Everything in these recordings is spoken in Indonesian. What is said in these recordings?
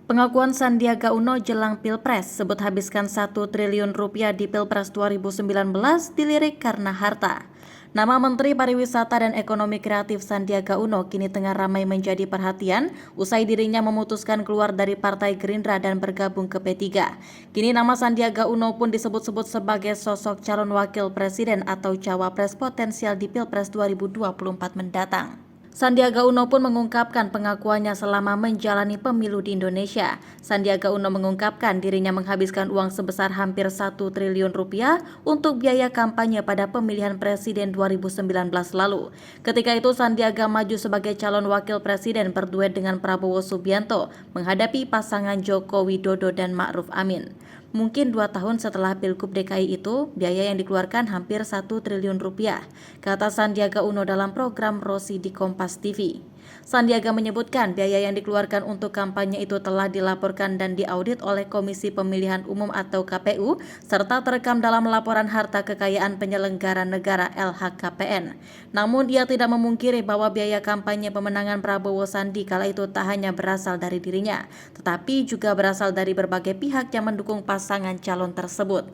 Pengakuan Sandiaga Uno jelang Pilpres sebut habiskan 1 triliun rupiah di Pilpres 2019 dilirik karena harta. Nama Menteri Pariwisata dan Ekonomi Kreatif Sandiaga Uno kini tengah ramai menjadi perhatian usai dirinya memutuskan keluar dari Partai Gerindra dan bergabung ke P3. Kini nama Sandiaga Uno pun disebut-sebut sebagai sosok calon wakil presiden atau cawapres potensial di Pilpres 2024 mendatang. Sandiaga Uno pun mengungkapkan pengakuannya selama menjalani pemilu di Indonesia. Sandiaga Uno mengungkapkan dirinya menghabiskan uang sebesar hampir 1 triliun rupiah untuk biaya kampanye pada pemilihan presiden 2019 lalu. Ketika itu Sandiaga maju sebagai calon wakil presiden berduet dengan Prabowo Subianto menghadapi pasangan Joko Widodo dan Ma'ruf Amin. Mungkin 2 tahun setelah Pilgub DKI itu, biaya yang dikeluarkan hampir 1 triliun rupiah, kata Sandiaga Uno dalam program Rosi di Kompas TV. Sandiaga menyebutkan biaya yang dikeluarkan untuk kampanye itu telah dilaporkan dan diaudit oleh Komisi Pemilihan Umum atau KPU, serta terekam dalam laporan harta kekayaan penyelenggara negara LHKPN. Namun ia tidak memungkiri bahwa biaya kampanye pemenangan Prabowo Sandi kala itu tak hanya berasal dari dirinya, tetapi juga berasal dari berbagai pihak yang mendukung pasangan calon tersebut.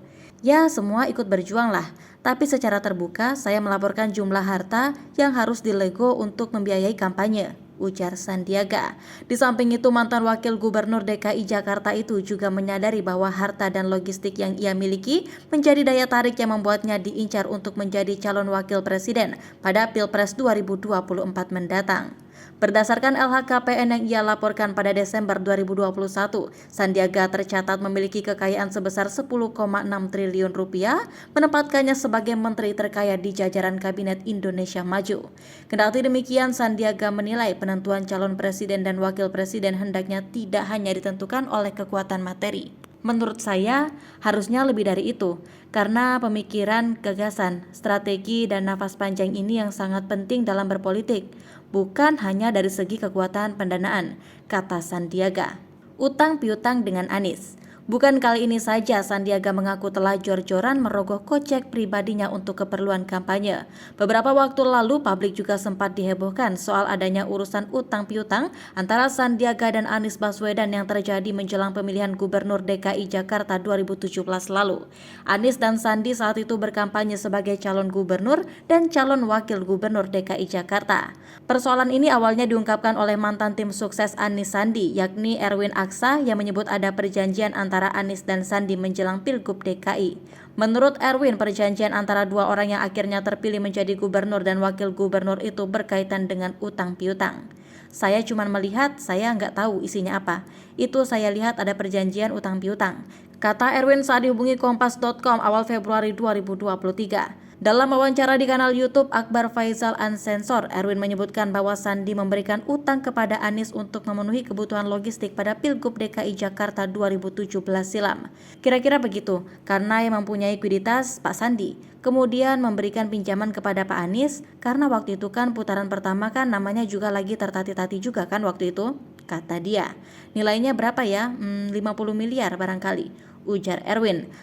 Ya, semua ikut berjuang lah. Tapi secara terbuka, saya melaporkan jumlah harta yang harus dilego untuk membiayai kampanye, ujar Sandiaga. Di samping itu, mantan wakil gubernur DKI Jakarta itu juga menyadari bahwa harta dan logistik yang ia miliki menjadi daya tarik yang membuatnya diincar untuk menjadi calon wakil presiden pada Pilpres 2024 mendatang. Berdasarkan LHKPN yang ia laporkan pada Desember 2021, Sandiaga tercatat memiliki kekayaan sebesar 10,6 triliun rupiah, menempatkannya sebagai menteri terkaya di jajaran Kabinet Indonesia Maju. Kendati demikian, Sandiaga menilai penentuan calon presiden dan wakil presiden hendaknya tidak hanya ditentukan oleh kekuatan materi. Menurut saya, harusnya lebih dari itu, karena pemikiran, gagasan, strategi, dan nafas panjang ini yang sangat penting dalam berpolitik, bukan hanya dari segi kekuatan pendanaan, kata Sandiaga. Utang piutang dengan Anies. Bukan kali ini saja Sandiaga mengaku telah jor-joran merogoh kocek pribadinya untuk keperluan kampanye. Beberapa waktu lalu publik juga sempat dihebohkan soal adanya urusan utang piutang antara Sandiaga dan Anies Baswedan yang terjadi menjelang pemilihan Gubernur DKI Jakarta 2017 lalu. Anies dan Sandi saat itu berkampanye sebagai calon gubernur dan calon wakil gubernur DKI Jakarta. Persoalan ini awalnya diungkapkan oleh mantan tim sukses Anies Sandi, yakni Erwin Aksa, yang menyebut ada perjanjian antara Anies dan Sandi menjelang Pilgub DKI. Menurut Erwin, perjanjian antara dua orang yang akhirnya terpilih menjadi gubernur dan wakil gubernur itu berkaitan dengan utang piutang. Saya cuma melihat, saya nggak tahu isinya apa. Itu saya lihat ada perjanjian utang piutang, kata Erwin saat dihubungi Kompas.com awal Februari 2023. Dalam wawancara di kanal YouTube Akbar Faisal Unsensor, Erwin menyebutkan bahwa Sandi memberikan utang kepada Anies untuk memenuhi kebutuhan logistik pada Pilgub DKI Jakarta 2017 silam. Kira-kira begitu, karena yang mempunyai kuiditas Pak Sandi, kemudian memberikan pinjaman kepada Pak Anies, karena waktu itu kan putaran pertama kan namanya juga lagi tertati-tati juga kan waktu itu, kata dia. Nilainya berapa ya? 50 miliar barangkali, ujar Erwin.